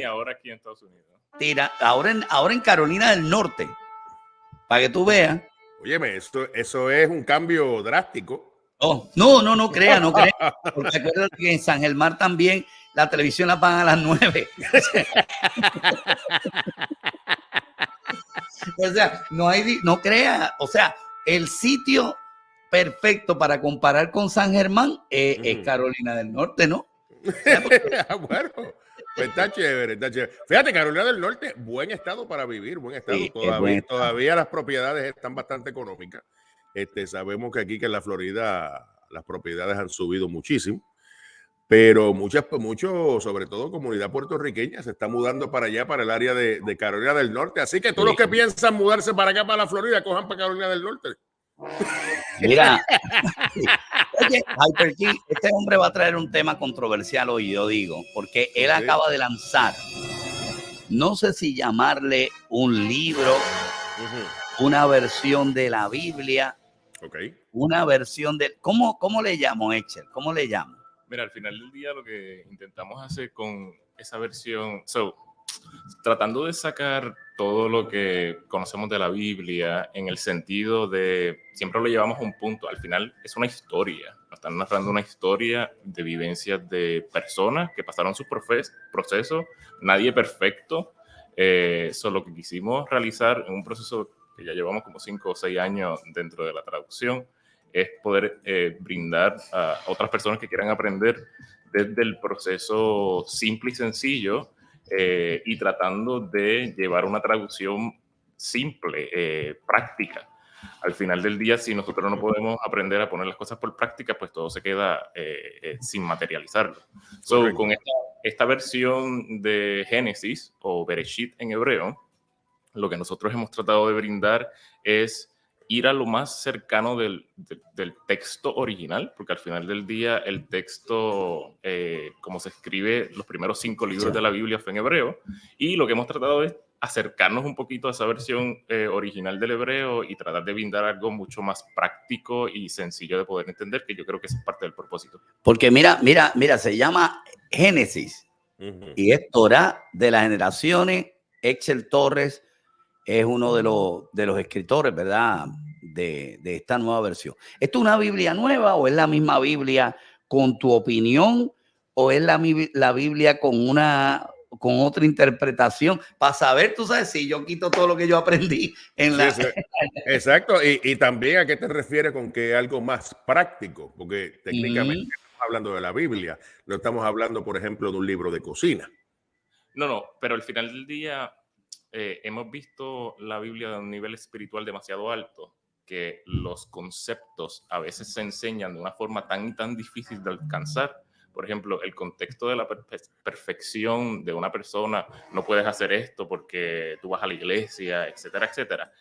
ahora aquí en Estados Unidos. Ahora en Carolina del Norte, para que tú veas. Óyeme, eso es un cambio drástico. Oh, no crea. Porque acuérdate que en San Germán también la televisión la pagan a las 9. O sea, no crea. O sea, el sitio perfecto para comparar con San Germán es Carolina del Norte, ¿no? O sea, bueno, pues está chévere. Fíjate, Carolina del Norte, buen estado para vivir, buen estado. Sí, Todavía las propiedades están bastante económicas. Sabemos que aquí que en la Florida las propiedades han subido muchísimo, pero muchos, sobre todo comunidad puertorriqueña, se está mudando para allá, para el área de Carolina del Norte. Así que todos los que piensan mudarse para acá, para la Florida, cojan para Carolina del Norte. Mira, oye, Hyper King, este hombre va a traer un tema controversial hoy, yo digo, porque él acaba de lanzar, no sé si llamarle un libro, una versión de la Biblia, una versión de... ¿Cómo le llamo, Excel? ¿Cómo le llamo? Mira, al final del día lo que intentamos hacer con esa versión, tratando de sacar todo lo que conocemos de la Biblia en el sentido de, siempre lo llevamos a un punto, al final es una historia, nos están narrando una historia de vivencias de personas que pasaron sus procesos, nadie perfecto, lo que quisimos realizar en un proceso que ya llevamos como 5 o 6 años dentro de la traducción, es poder brindar a otras personas que quieran aprender desde el proceso simple y sencillo y tratando de llevar una traducción simple, práctica. Al final del día, si nosotros no podemos aprender a poner las cosas por práctica, pues todo se queda sin materializarlo. Con esta versión de Génesis o Bereshit en hebreo, lo que nosotros hemos tratado de brindar es ir a lo más cercano del texto original, porque al final del día el texto, como se escribe, los primeros 5 libros de la Biblia fue en hebreo, y lo que hemos tratado es acercarnos un poquito a esa versión original del hebreo y tratar de brindar algo mucho más práctico y sencillo de poder entender, que yo creo que eso es parte del propósito. Porque mira, se llama Génesis y es Torá de las generaciones. Excel Torres es uno de los escritores, ¿verdad?, de esta nueva versión. ¿Esto es una Biblia nueva o es la misma Biblia con tu opinión o es la Biblia con otra interpretación? Para saber, tú sabes, si yo quito todo lo que yo aprendí en la... Sí. Exacto, y también a qué te refieres con que es algo más práctico, porque técnicamente estamos hablando de la Biblia, no estamos hablando, por ejemplo, de un libro de cocina. No, pero al final del día... hemos visto la Biblia de un nivel espiritual demasiado alto, que los conceptos a veces se enseñan de una forma tan difícil de alcanzar. Por ejemplo, el contexto de la perfección de una persona, no puedes hacer esto porque tú vas a la iglesia, etcétera, etcétera.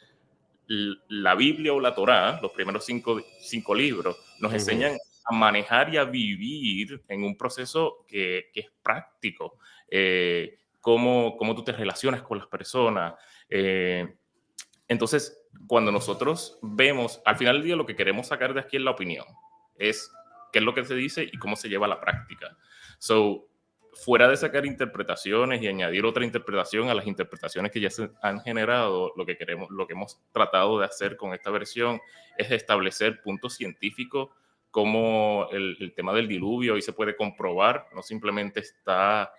La Biblia o la Torá, los primeros cinco libros, nos enseñan a manejar y a vivir en un proceso que es práctico. Cómo tú te relacionas con las personas. Entonces, cuando nosotros vemos, al final del día lo que queremos sacar de aquí es la opinión, es qué es lo que se dice y cómo se lleva a la práctica. Fuera de sacar interpretaciones y añadir otra interpretación a las interpretaciones que ya se han generado, lo que hemos tratado de hacer con esta versión es establecer puntos científicos como el tema del diluvio, y se puede comprobar, no simplemente está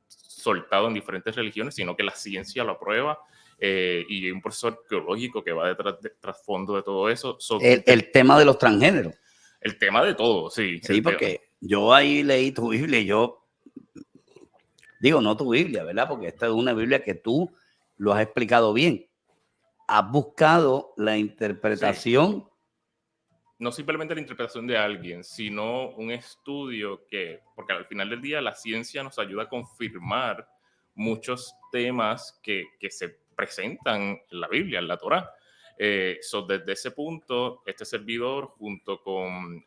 soltado en diferentes religiones, sino que la ciencia lo aprueba, y hay un proceso arqueológico que va detrás de trasfondo de todo eso. El tema de los transgéneros. El tema de todo, sí. Sí, porque yo ahí leí tu Biblia y yo digo, no tu Biblia, ¿verdad? Porque esta es una Biblia que tú lo has explicado bien. Has buscado la interpretación. Sí. No simplemente la interpretación de alguien, sino un estudio porque al final del día la ciencia nos ayuda a confirmar muchos temas que se presentan en la Biblia, en la Torá. Desde ese punto, este servidor, junto con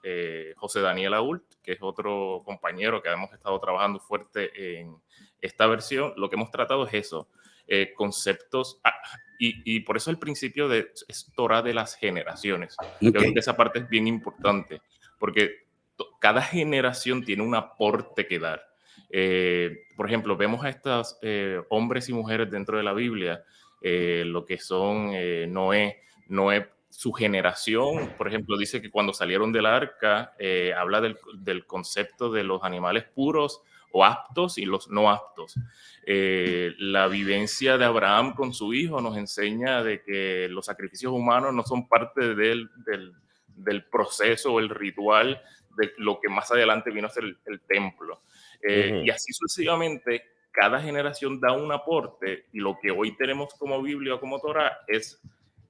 José Daniel Ault, que es otro compañero que hemos estado trabajando fuerte en esta versión, lo que hemos tratado es eso, conceptos, y por eso el principio es Torá de las generaciones. Yo creo que esa parte es bien importante, porque cada generación tiene un aporte que dar. Por ejemplo, vemos a estos hombres y mujeres dentro de la Biblia, lo que son Noé, su generación, por ejemplo, dice que cuando salieron del arca, habla del concepto de los animales puros o aptos y los no aptos. La vivencia de Abraham con su hijo nos enseña de que los sacrificios humanos no son parte del proceso o el ritual de lo que más adelante vino a ser el templo. Y así sucesivamente, cada generación da un aporte y lo que hoy tenemos como Biblia o como Torah es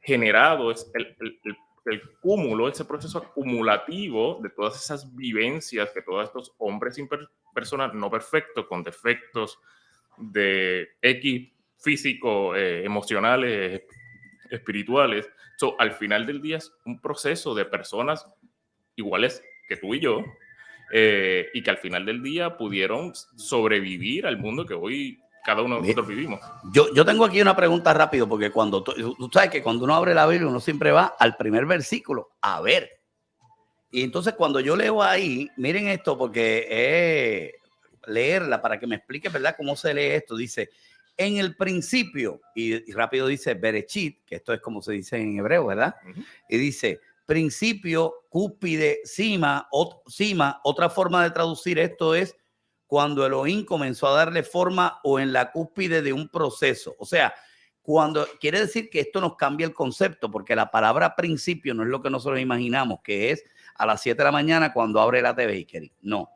generado, es el cúmulo, ese proceso acumulativo de todas esas vivencias que todos estos hombres y personas no perfectos, con defectos de X físico, emocionales, espirituales. Al final del día es un proceso de personas iguales que tú y yo, y que al final del día pudieron sobrevivir al mundo que hoy cada uno de nosotros vivimos. Yo tengo aquí una pregunta rápido, porque cuando tú sabes que cuando uno abre la Biblia, uno siempre va al primer versículo a ver. Y entonces cuando yo leo ahí, miren esto, porque leerla para que me explique, ¿verdad?, cómo se lee esto. Dice, en el principio, y rápido dice Bereshit, que esto es como se dice en hebreo, ¿verdad? Y dice, principio, cúspide, cima. Otra forma de traducir esto es cuando Elohim comenzó a darle forma o en la cúspide de un proceso. O sea, cuando quiere decir que esto nos cambia el concepto, porque la palabra principio no es lo que nosotros imaginamos, que es a las 7 de la mañana cuando abre la bakery. No,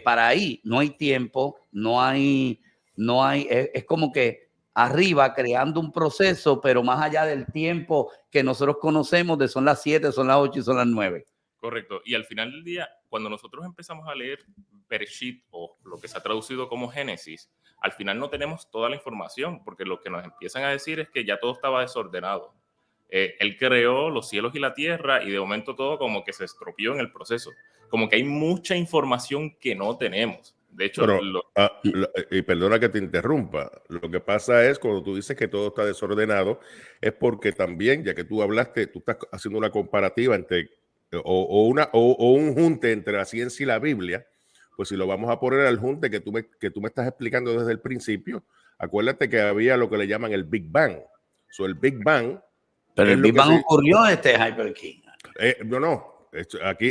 para ahí no hay tiempo, es como que arriba creando un proceso, pero más allá del tiempo que nosotros conocemos de son las 7, son las 8 y son las 9. Correcto. Y al final del día, cuando nosotros empezamos a leer Bereshit, o lo que se ha traducido como Génesis, al final no tenemos toda la información, porque lo que nos empiezan a decir es que ya todo estaba desordenado. Él creó los cielos y la tierra y de momento todo como que se estropeó en el proceso. Como que hay mucha información que no tenemos. De hecho, y perdona que te interrumpa, lo que pasa es cuando tú dices que todo está desordenado, es porque también, ya que tú hablaste, tú estás haciendo una comparativa entre o un junte entre la ciencia y la Biblia. Pues si lo vamos a poner al junte que tú me estás explicando desde el principio, acuérdate que había lo que le llaman el Big Bang. El Big Bang. Pero el Big Bang ocurrió Hyper King.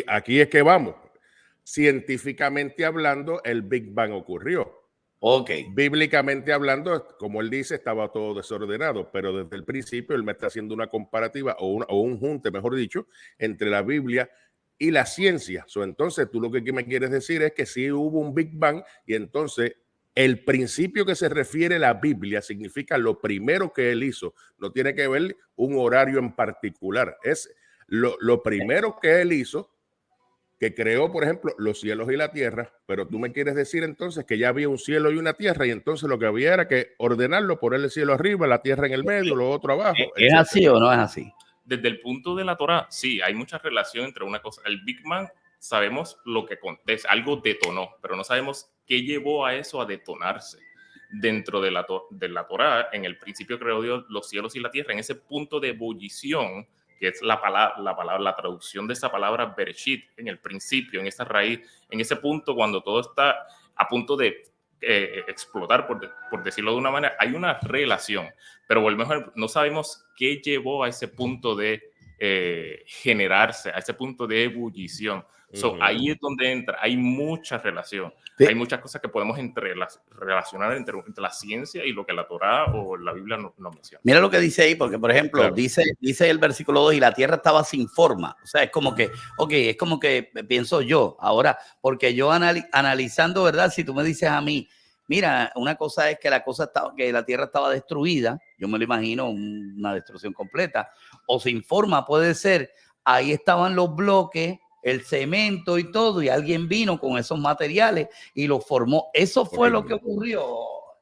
Aquí es que vamos. Científicamente hablando, el Big Bang ocurrió. Bíblicamente hablando, como él dice, estaba todo desordenado, pero desde el principio él me está haciendo una comparativa o un junte, mejor dicho, entre la Biblia y la ciencia. Entonces, tú lo que me quieres decir es que sí hubo un Big Bang y entonces el principio que se refiere a la Biblia significa lo primero que él hizo. No tiene que ver un horario en particular. Es lo primero que él hizo, que creó, por ejemplo, los cielos y la tierra, pero tú me quieres decir entonces que ya había un cielo y una tierra y entonces lo que había era que ordenarlo, poner el cielo arriba, la tierra en el medio, lo otro abajo. ¿Es así o no es así? Desde el punto de la Torah, sí, hay mucha relación entre una cosa. El Big Bang, sabemos lo que acontece, algo detonó, pero no sabemos qué llevó a eso a detonarse. Dentro de la Torah, en el principio creó Dios los cielos y la tierra, en ese punto de ebullición, que es la traducción de esa palabra Bereshit, en el principio, en esa raíz, en ese punto cuando todo está a punto de explotar, por decirlo de una manera, hay una relación, pero volvemos a ver, no sabemos qué llevó a ese punto de generarse, a ese punto de ebullición. Ahí es donde entra, hay mucha relación. Sí. Hay muchas cosas que podemos relacionar entre la ciencia y lo que la Torá o la Biblia nos menciona. Mira lo que dice ahí, porque por ejemplo, claro, dice el versículo 2, y la tierra estaba sin forma. O sea, es como que, es como que pienso yo ahora, porque yo analizando, ¿verdad? Si tú me dices a mí, mira, una cosa es que que la tierra estaba destruida, yo me lo imagino una destrucción completa, o sin forma puede ser, ahí estaban los bloques, el cemento y todo, y alguien vino con esos materiales y los formó. Eso fue lo que ocurrió.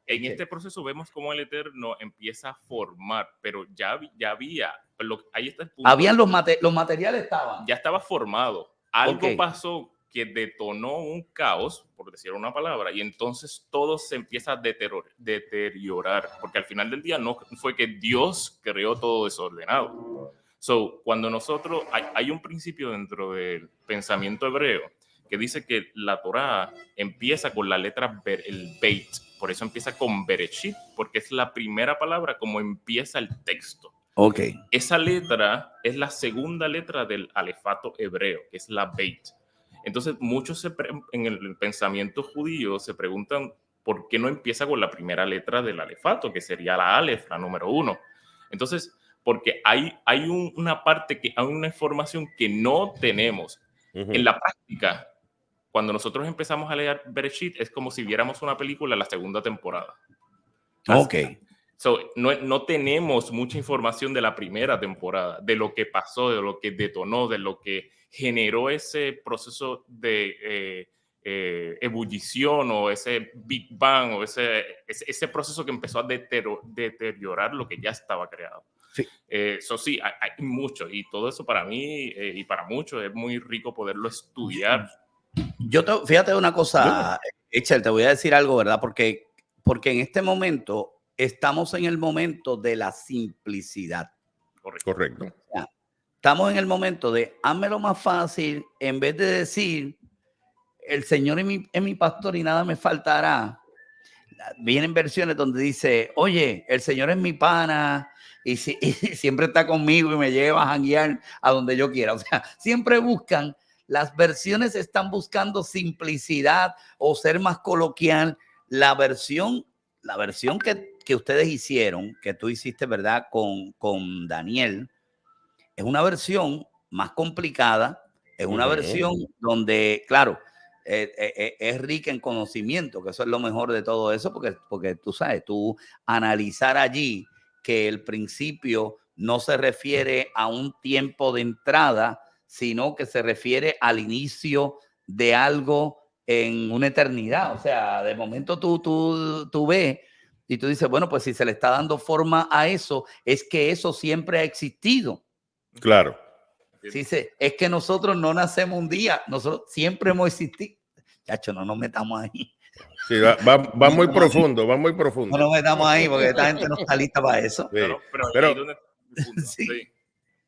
En este proceso vemos cómo el Eterno empieza a formar, pero ya había, ahí está el punto. Habían los materiales estaban. Ya estaba formado. Algo pasó que detonó un caos, por decir una palabra, y entonces todo se empieza a deteriorar, porque al final del día no fue que Dios creó todo desordenado. Cuando nosotros, hay un principio dentro del pensamiento hebreo que dice que la Torá empieza con la letra el Beit, por eso empieza con Bereshit, porque es la primera palabra como empieza el texto. Ok. Esa letra es la segunda letra del alefato hebreo, que es la Beit. Entonces, muchos en el pensamiento judío se preguntan por qué no empieza con la primera letra del alefato, que sería la Aleph, la número 1. Entonces, porque hay una parte, hay una información que no tenemos. En la práctica, cuando nosotros empezamos a leer Bereshit, es como si viéramos una película en la segunda temporada. Ok. So, no tenemos mucha información de la primera temporada, de lo que pasó, de lo que detonó, de lo que generó ese proceso de ebullición o ese Big Bang o ese proceso que empezó a deteriorar lo que ya estaba creado. Sí. Eso sí, hay mucho, y todo eso para mí y para muchos es muy rico poderlo estudiar. Fíjate una cosa, Echel, te voy a decir algo, ¿verdad? Porque en este momento estamos en el momento de la simplicidad. Correcto. O sea, estamos en el momento de házmelo más fácil, en vez de decir el Señor es mi pastor y nada me faltará. Vienen versiones donde dice, oye, el Señor es mi pana y siempre está conmigo y me lleva a janguear a donde yo quiera. O sea, siempre buscan, las versiones están buscando simplicidad o ser más coloquial. La versión que ustedes hicieron, que tú hiciste, ¿verdad? Con Daniel, es una versión más complicada, es una versión donde, claro, es rica en conocimiento, que eso es lo mejor de todo eso, porque tú sabes, tú analizar allí que el principio no se refiere a un tiempo de entrada, sino que se refiere al inicio de algo en una eternidad. O sea, de momento tú ves y tú dices, bueno, pues si se le está dando forma a eso, es que eso siempre ha existido. Claro. Sí, es que nosotros no nacemos un día, nosotros siempre hemos existido. Chacho, no nos metamos ahí. Sí, va muy profundo, va muy profundo. No nos metamos ahí porque esta gente no está lista para eso. Sí. No, pero ahí es donde sí.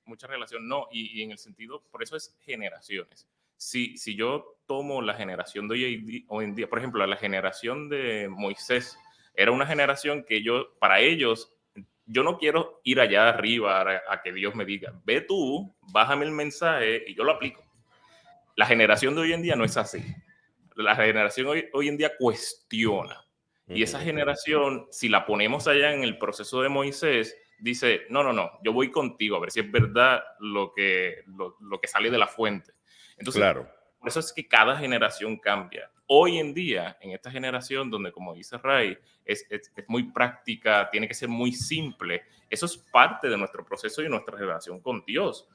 Mucha relación, no, y en el sentido, por eso es generaciones. Si yo tomo la generación de hoy en día, por ejemplo, la generación de Moisés, era una generación que para ellos, yo no quiero ir allá arriba a que Dios me diga, ve tú, bájame el mensaje y yo lo aplico. La generación de hoy en día no es así. La generación hoy en día cuestiona. Y esa generación, si la ponemos allá en el proceso de Moisés, dice, no, yo voy contigo a ver si es verdad lo que sale de la fuente. Entonces, claro. Por eso es que cada generación cambia. Hoy en día, en esta generación donde, como dice Ray, es muy práctica, tiene que ser muy simple, eso es parte de nuestro proceso y nuestra relación con Dios.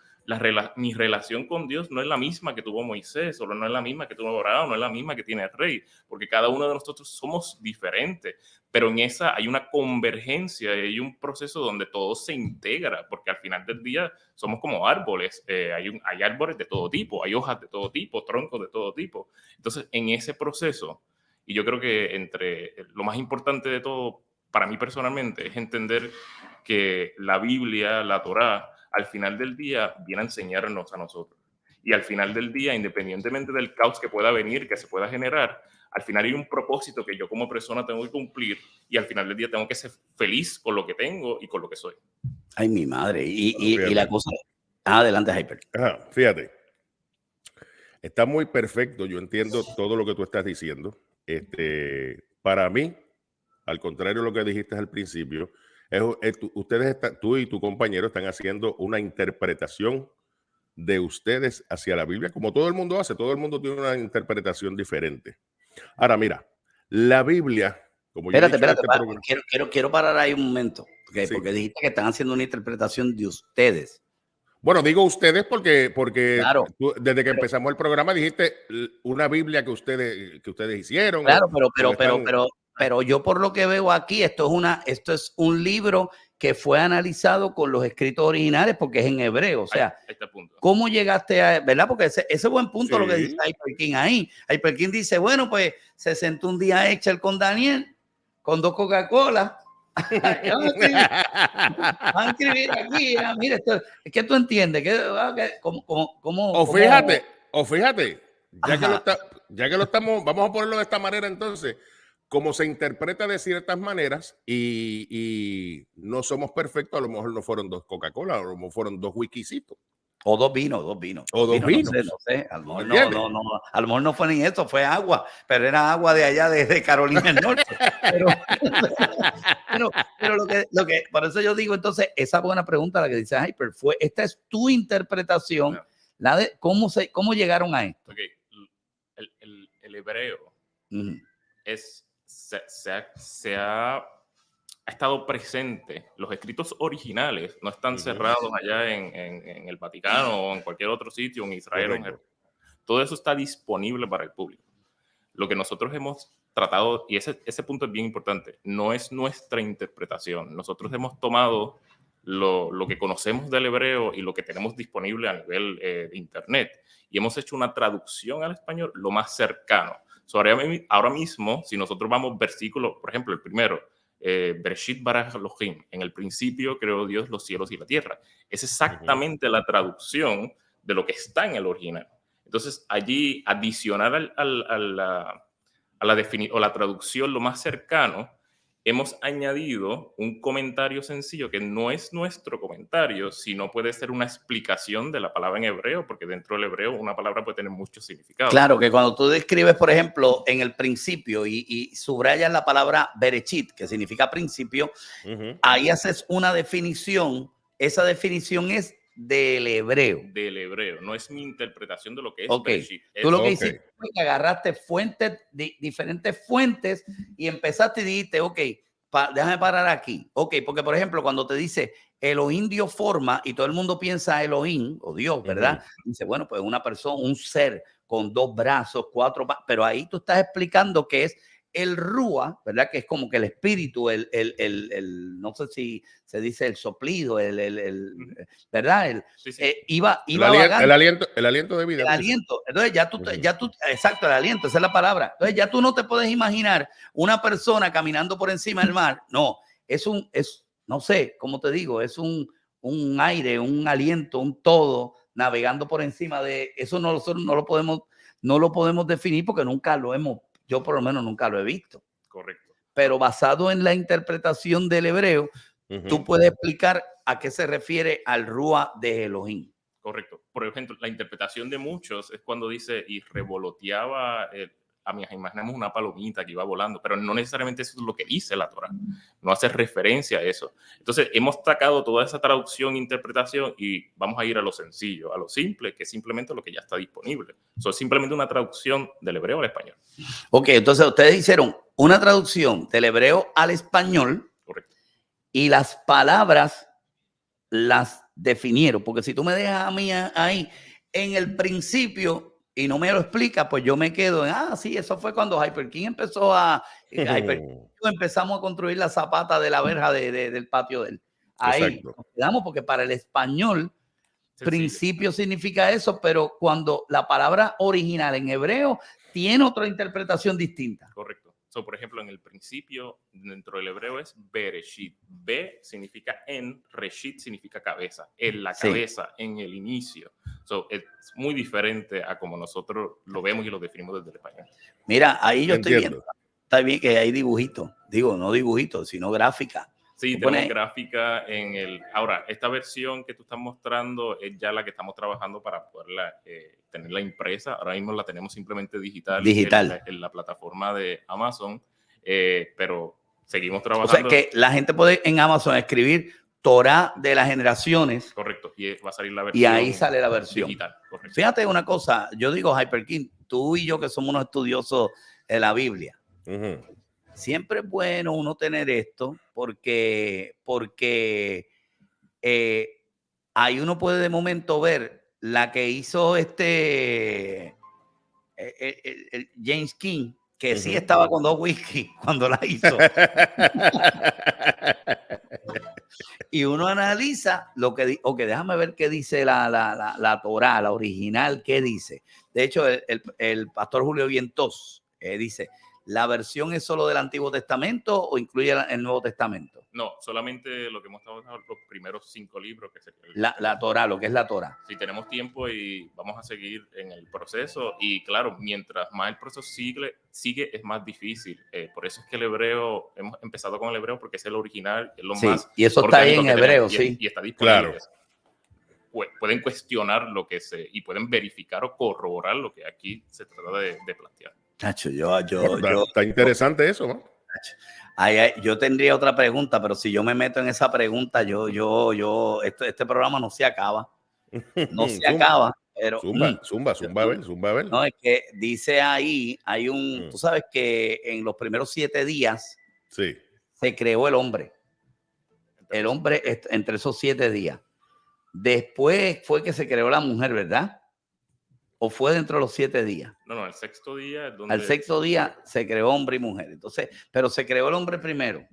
Mi relación con Dios no es la misma que tuvo Moisés, o no es la misma que tuvo Abraham, no es la misma que tiene el rey, porque cada uno de nosotros somos diferentes, pero en esa hay una convergencia, hay un proceso donde todo se integra, porque al final del día somos como árboles, hay árboles de todo tipo, hay hojas de todo tipo, troncos de todo tipo. Entonces, en ese proceso, y yo creo que entre lo más importante de todo, para mí personalmente, es entender que la Biblia, la Torá, al final del día viene a enseñarnos a nosotros. Y al final del día, independientemente del caos que pueda venir, que se pueda generar, al final hay un propósito que yo como persona tengo que cumplir y al final del día tengo que ser feliz con lo que tengo y con lo que soy. Ay, mi madre. Y la cosa... adelante, Hyper. Ajá, fíjate. Está muy perfecto. Yo entiendo todo lo que tú estás diciendo. Para mí, al contrario de lo que dijiste al principio, tú y tu compañero están haciendo una interpretación de ustedes hacia la Biblia, como todo el mundo hace. Todo el mundo tiene una interpretación diferente. Ahora, mira, la Biblia, como espérate, quiero parar ahí un momento, porque dijiste que están haciendo una interpretación de ustedes. Bueno, digo ustedes porque claro, tú, desde que empezamos el programa dijiste una Biblia que ustedes hicieron. Claro, pero yo por lo que veo aquí, esto es un libro que fue analizado con los escritos originales porque es en hebreo. O sea, ¿cómo llegaste a, verdad? Porque ese buen punto lo que dice Hyperkin ahí. Hyperkin dice, bueno, pues se sentó un día Echel con Daniel, con 2 Coca-Cola. Vamos a escribir aquí, mira, es que tú entiendes. O fíjate, ya que lo estamos, vamos a ponerlo de esta manera entonces, como se interpreta de ciertas maneras y no somos perfectos, a lo mejor no fueron 2 Coca-Cola, a lo mejor fueron 2 wikisitos. O dos vinos. O 2 vinos. vinos. No sé. A lo mejor a lo mejor no fue ni eso, fue agua, pero era agua de allá de Carolina del Norte. Pero por eso yo digo, entonces, esa buena pregunta la que dice Hyper, esta es tu interpretación, la de cómo llegaron a esto. Okay. El hebreo se ha estado presente. Los escritos originales no están cerrados allá en el Vaticano o en cualquier otro sitio, en Israel. Todo eso está disponible para el público. Lo que nosotros hemos tratado, y ese punto es bien importante, no es nuestra interpretación. Nosotros hemos tomado lo que conocemos del hebreo y lo que tenemos disponible a nivel de internet y hemos hecho una traducción al español lo más cercano. Ahora mismo, si nosotros vamos versículo, por ejemplo, el primero, Bereshit bara Elohim, en el principio creó Dios los cielos y la tierra. Es exactamente la traducción de lo que está en el original. Entonces, allí, adicionar a la traducción lo más cercano, hemos añadido un comentario sencillo que no es nuestro comentario, sino puede ser una explicación de la palabra en hebreo, porque dentro del hebreo una palabra puede tener muchos significados. Claro, que cuando tú describes, por ejemplo, en el principio y subrayas la palabra Bereshit, que significa principio, ahí haces una definición. Esa definición es del hebreo. Del hebreo, no es mi interpretación de lo que es Bereshit. Tú lo que hiciste fue que agarraste diferentes fuentes y empezaste y dijiste, déjame parar aquí. Porque por ejemplo, cuando te dice Elohim dio forma y todo el mundo piensa Elohim o Dios, ¿verdad? Dice, bueno, pues una persona, un ser con 2 brazos, 4, pero ahí tú estás explicando que es el Rúa, ¿verdad? Que es como que el espíritu, no sé si se dice el soplido, ¿verdad? Iba el aliento de vida. El aliento. Entonces ya tú, exacto, el aliento, esa es la palabra. Entonces ya tú no te puedes imaginar una persona caminando por encima del mar. No, no sé, cómo te digo, es un aire, un aliento, un todo navegando por encima de eso. Nosotros no lo podemos definir porque nunca lo hemos. Yo por lo menos nunca lo he visto. Correcto. Pero basado en la interpretación del hebreo, tú puedes explicar a qué se refiere al Rúa de Elohim. Correcto. Por ejemplo, la interpretación de muchos es cuando dice y revoloteaba, imaginemos una palomita que iba volando, pero no necesariamente eso es lo que dice la Torá. No hace referencia a eso. Entonces, hemos sacado toda esa traducción, interpretación y vamos a ir a lo sencillo, a lo simple, que es simplemente lo que ya está disponible. Eso es simplemente una traducción del hebreo al español. Entonces ustedes hicieron una traducción del hebreo al español. Correcto. Y las palabras las definieron, porque si tú me dejas a mí ahí en el principio y no me lo explicas, pues yo me quedo en, sí, eso fue cuando Hyper King empezó empezamos a construir la zapata de la verja del patio de él. Ahí nos quedamos, porque para el español principio significa eso, pero cuando la palabra original en hebreo tiene otra interpretación distinta. Correcto. Por ejemplo, en el principio, dentro del hebreo es Bereshit. Be significa en, Reshit significa cabeza, en la cabeza, en el inicio. Es muy diferente a como nosotros lo vemos y lo definimos desde el español. Mira, ahí yo estoy viendo. Está bien que hay dibujitos. Digo, no dibujitos, sino gráfica. Sí, tenemos gráfica en el... Ahora, esta versión que tú estás mostrando es ya la que estamos trabajando para poderla tenerla impresa. Ahora mismo la tenemos simplemente digital. En la plataforma de Amazon, pero seguimos trabajando. O sea, que la gente puede en Amazon escribir Torá de las generaciones. Correcto, y va a salir la versión. Y ahí sale la versión digital. Correcto. Fíjate una cosa, yo digo, Hyper King, tú y yo que somos unos estudiosos de la Biblia, siempre es bueno uno tener esto porque ahí uno puede de momento ver la que hizo el James King, que sí estaba con 2 whisky cuando la hizo. Y uno analiza lo que déjame ver qué dice la Torá, la original, qué dice. De hecho, el pastor Julio Vientos dice, ¿la versión es solo del Antiguo Testamento o incluye el Nuevo Testamento? No, solamente lo que hemos estado los primeros 5 libros. Que la Torá, lo que es la Torá. Si tenemos tiempo y vamos a seguir en el proceso. Y claro, mientras más el proceso sigue es más difícil. Por eso es que el hebreo, hemos empezado con el hebreo porque es el original, es lo más. Y eso está ahí en hebreo, sí. Y está disponible. Claro. Pueden cuestionar y pueden verificar o corroborar lo que aquí se trata de plantear. Chacho, está interesante eso, ¿no? Yo tendría otra pregunta, pero si yo me meto en esa pregunta, este programa no se acaba. No se acaba, pero... Zumba, a ver. No, es que dice ahí, tú sabes que en los primeros 7 días se creó el hombre. El hombre entre esos 7 días. Después fue que se creó la mujer, ¿verdad? ¿O fue dentro de los 7 días? No, el 6º día es donde... Al 6º día se creó hombre y mujer. Entonces, pero se creó el hombre primero.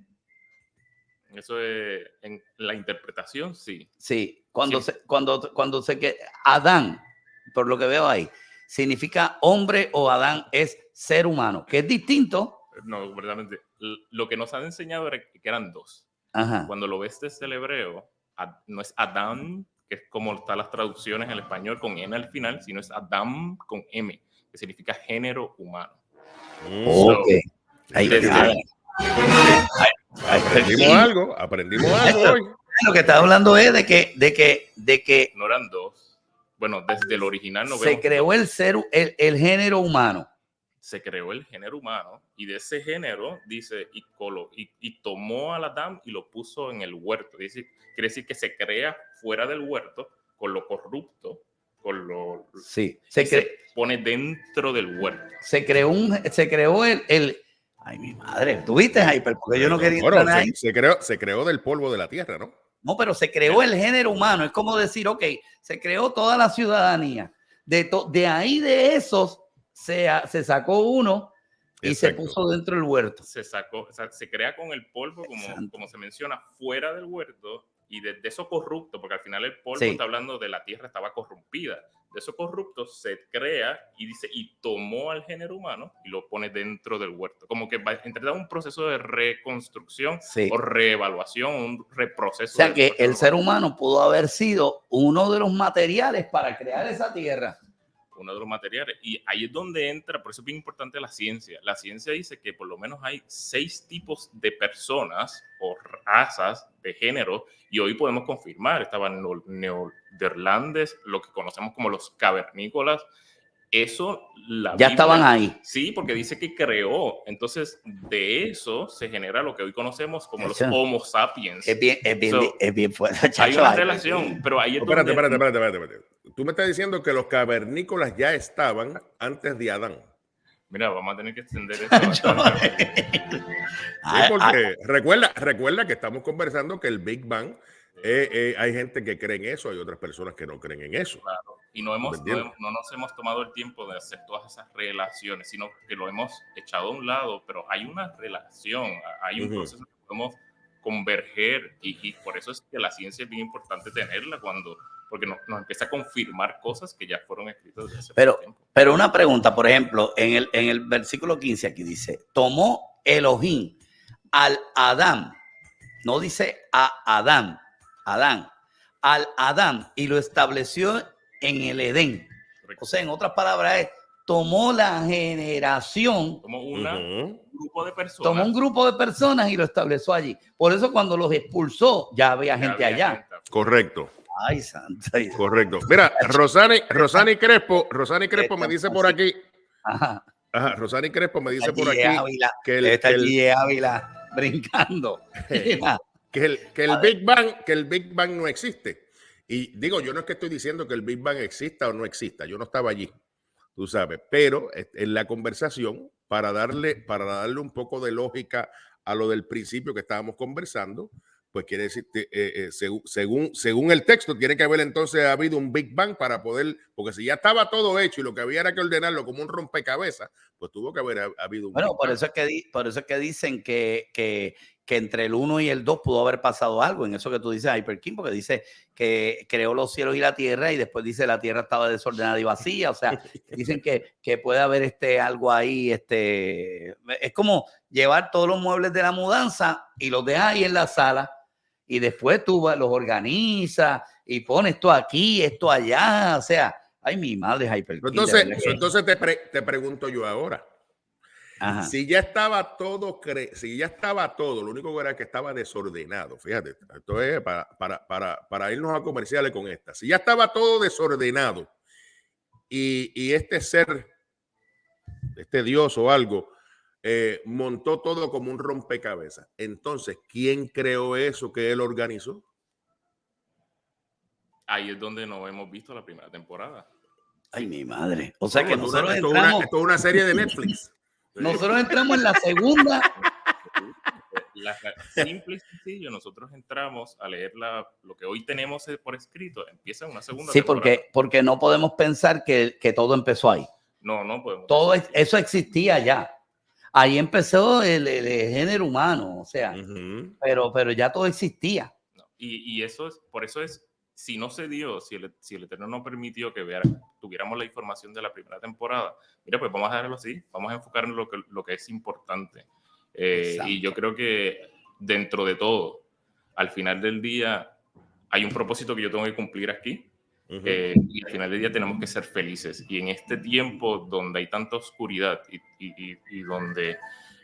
Eso es en la interpretación, sí. Sí, cuando se Adán, por lo que veo ahí, significa hombre o Adán es ser humano, que es distinto. No, verdaderamente. Lo que nos han enseñado era que eran 2. Ajá. Cuando lo ves desde el hebreo, no es Adán, que es como están las traducciones en el español con N al final, sino es Adam con M, que significa género humano. Okay. Aprendimos algo hoy. Lo que está hablando es de que no eran 2. Bueno, desde el original no se creó el género humano. Se creó el género humano y de ese género dice y tomó al Adán y lo puso en el huerto. Quiere decir que se crea fuera del huerto con lo corrupto, con lo se pone dentro del huerto. Se creó el ay, mi madre, ¿tuviste, Hyper? Porque yo no quería entrar ahí. Se creó del polvo de la tierra, ¿no? No, pero se creó el género humano. Es como decir, ok, se creó toda la ciudadanía. De ahí de esos se sacó uno y Exacto. se puso dentro del huerto. Se crea con el polvo, como se menciona, fuera del huerto, y de eso corrupto, porque al final el polvo está hablando de la tierra estaba corrompida. De eso corrupto se crea y dice, y tomó al género humano y lo pone dentro del huerto. Como que va a entrar en un proceso de reconstrucción o reevaluación, un reproceso. O sea que el ser humano pudo haber sido uno de los materiales para crear esa tierra. Uno de los materiales. Y ahí es donde entra, por eso es bien importante la ciencia. La ciencia dice que por lo menos hay 6 tipos de personas o razas de género, y hoy podemos confirmar, estaban neerlandes, lo que conocemos como los cavernícolas. Eso la ya Biblia, estaban ahí. Sí, porque dice que creó. Entonces, de eso se genera lo que hoy conocemos como los Homo sapiens. Es bien fuerte. Hay una relación, pero ahí es donde... Espérate. Tú me estás diciendo que los cavernícolas ya estaban antes de Adán. Mira, vamos a tener que extender esto. Sí, porque recuerda que estamos conversando que el Big Bang, hay gente que cree en eso, hay otras personas que no creen en eso. Claro. Y no nos hemos tomado el tiempo de hacer todas esas relaciones, sino que lo hemos echado a un lado, pero hay una relación, hay un proceso que podemos converger, y por eso es que la ciencia es bien importante tenerla porque nos empieza a confirmar cosas que ya fueron escritas desde hace mucho tiempo. Pero una pregunta, por ejemplo, en el versículo 15 aquí dice, tomó Elohim al Adán, no dice a Adán, al Adán, y lo estableció en el Edén. O sea, en otras palabras, tomó la generación, tomó un grupo de personas. Tomó un grupo de personas y lo estableció allí. Por eso cuando los expulsó, ya había gente allá. Correcto. Ay, santa. Correcto. Mira, Rosani Crespo me dice por aquí. Ajá. Rosani Crespo me dice por aquí que el Ávila brincando. que el Big Bang no existe. Y digo, yo no es que estoy diciendo que el Big Bang exista o no exista. Yo no estaba allí, tú sabes. Pero en la conversación, para darle un poco de lógica a lo del principio que estábamos conversando, pues quiere decir, según el texto, tiene que haber entonces habido un Big Bang para poder, porque si ya estaba todo hecho y lo que había era que ordenarlo como un rompecabezas, pues tuvo que haber habido un Big Bang. Por eso es que dicen que que entre el 1 y el 2 pudo haber pasado algo, en eso que tú dices, Hyperkin, porque dice que creó los cielos y la tierra y después dice la tierra estaba desordenada y vacía, o sea, dicen que puede haber algo ahí, es como llevar todos los muebles de la mudanza y los dejas ahí en la sala y después tú los organizas y pones esto aquí, esto allá, o sea, ay, mi madre, Hyperkin. Entonces te pregunto yo ahora. Ajá. Si ya estaba todo, lo único que era que estaba desordenado, fíjate, esto es para irnos a comerciales con esta. Si ya estaba todo desordenado y este ser, este Dios o algo, montó todo como un rompecabezas, entonces, ¿quién creó eso que él organizó? Ahí es donde no hemos visto la primera temporada. Ay, mi madre. O sea que Esto nosotros es una serie de Netflix. Nosotros entramos en la segunda. Simple y sencillo, nosotros entramos a leer lo que hoy tenemos por escrito, empieza una segunda Sí, temporada. porque no podemos pensar que todo empezó ahí. No podemos. Todo eso existía ya. Ahí empezó el género humano, o sea, pero ya todo existía. No. Y eso es, por eso es, si no se dio, si el Eterno no permitió que tuviéramos la información de la primera temporada, mira, pues vamos a dejarlo así, vamos a enfocarnos en lo que es importante. Y yo creo que dentro de todo, al final del día, hay un propósito que yo tengo que cumplir aquí. Y al final del día tenemos que ser felices. Y en este tiempo donde hay tanta oscuridad y donde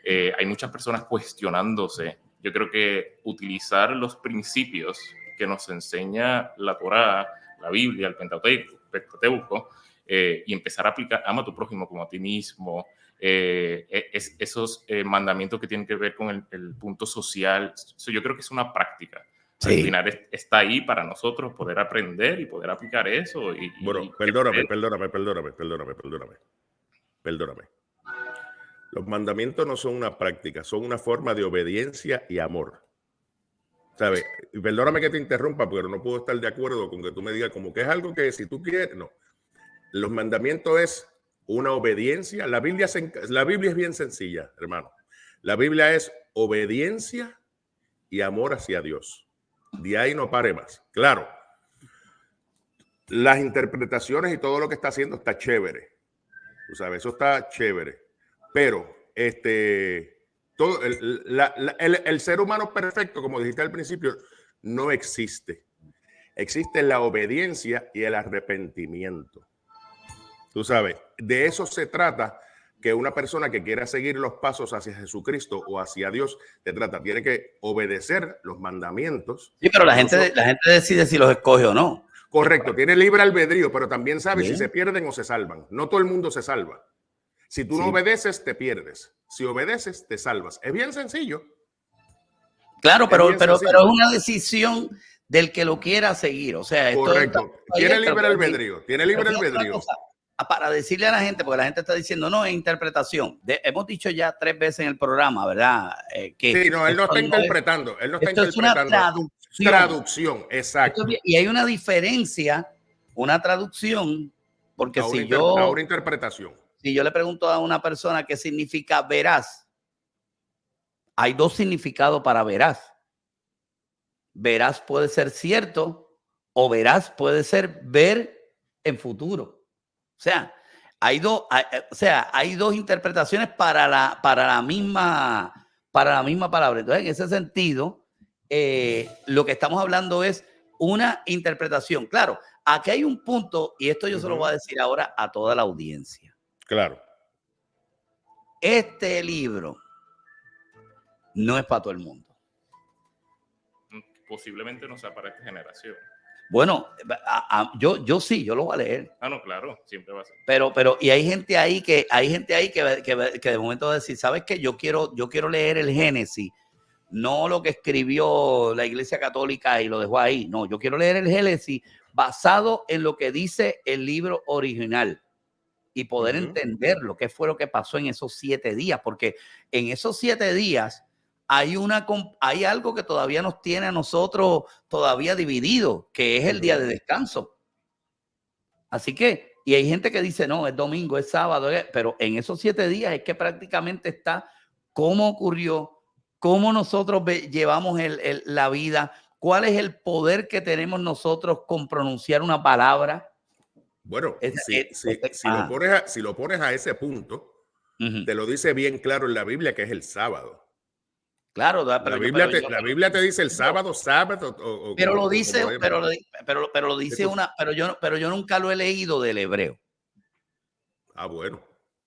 hay muchas personas cuestionándose, yo creo que utilizar los principios que nos enseña la Torá, la Biblia, el Pentateuco, y empezar a aplicar, ama a tu prójimo como a ti mismo, esos mandamientos que tienen que ver con el punto social. Yo creo que es una práctica. Sí. Al final está ahí para nosotros poder aprender y poder aplicar eso. Bueno, perdóname. Los mandamientos no son una práctica, son una forma de obediencia y amor. ¿Sabes? Y perdóname que te interrumpa, pero no puedo estar de acuerdo con que tú me digas como que es algo que si tú quieres, no. Los mandamientos es una obediencia. La Biblia es bien sencilla, hermano. La Biblia es obediencia y amor hacia Dios. De ahí no pare más. Claro, las interpretaciones y todo lo que está haciendo está chévere. Tú sabes, eso está chévere. Pero todo el ser humano perfecto, como dijiste al principio, no existe. Existe la obediencia y el arrepentimiento. Tú sabes, de eso se trata, que una persona que quiera seguir los pasos hacia Jesucristo o hacia Dios, tiene que obedecer los mandamientos. Sí, pero la gente decide si los escoge o no. Correcto, tiene libre albedrío, pero también sabe si se pierden o se salvan. No todo el mundo se salva. Si tú no obedeces, te pierdes. Si obedeces, te salvas. Es bien sencillo. Claro, pero es una decisión del que lo quiera seguir. O sea, correcto. Tiene libre albedrío. Tiene libre albedrío. Para decirle a la gente, porque la gente está diciendo, no, es interpretación. Hemos dicho ya 3 veces en el programa, ¿verdad? Sí, no, él no está interpretando. Él no está interpretando. Es una traducción, exacto. Y hay una diferencia, una traducción, porque una interpretación. Si yo le pregunto a una persona qué significa veraz, hay 2 significados para veraz. Veraz puede ser cierto o veraz puede ser ver en futuro. O sea, hay dos interpretaciones para la misma palabra. Entonces, en ese sentido, lo que estamos hablando es una interpretación. Claro, aquí hay un punto, y esto yo se lo voy a decir ahora a toda la audiencia. Claro. Este libro no es para todo el mundo. Posiblemente no sea para esta generación. Bueno, yo sí, yo lo voy a leer. Ah, no, claro, siempre va a ser. Pero y hay gente ahí que de momento va a decir, ¿sabes qué? Yo quiero leer el Génesis, no lo que escribió la Iglesia Católica y lo dejó ahí. No, yo quiero leer el Génesis basado en lo que dice el libro original y poder entender lo que fue lo que pasó en esos 7 días, porque en esos 7 días hay algo que todavía nos tiene a nosotros todavía dividido, que es el día de descanso. Así que, y hay gente que dice, no, es domingo, es sábado, pero en esos 7 días es que prácticamente está cómo ocurrió, cómo nosotros llevamos la vida, cuál es el poder que tenemos nosotros con pronunciar una palabra. Bueno, si lo pones a ese punto, te lo dice bien claro en la Biblia que es el sábado. Claro, la Biblia te dice el sábado. Pero lo dice, pero lo dice pero yo nunca lo he leído del hebreo. Ah, bueno.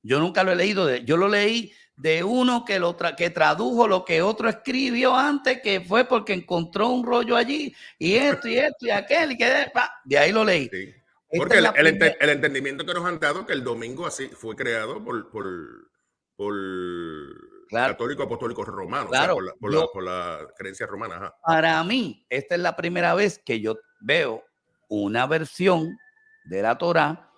Yo nunca lo he leído, yo lo leí de uno que tradujo lo que otro escribió antes, que fue porque encontró un rollo allí, y esto, y aquel, y que de ahí lo leí. Sí. Porque el entendimiento que nos han dado que el domingo así fue creado por claro, católico apostólico romano, claro, o sea, por la creencia romana. Ajá. Para mí, esta es la primera vez que yo veo una versión de la Torá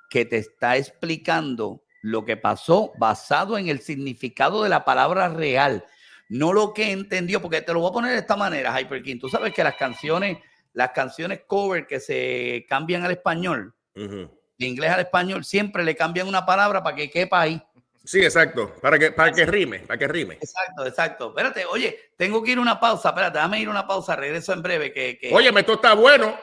que te está explicando lo que pasó basado en el significado de la palabra real, no lo que entendió, porque te lo voy a poner de esta manera, Hyperkin. Tú sabes que las canciones cover que se cambian al español, de inglés al español, siempre le cambian una palabra para que quepa ahí. Sí, exacto, para que rime. Exacto. Espérate, oye, tengo que ir a una pausa, espérate, déjame ir a una pausa, regreso en breve. Óyeme, esto está bueno.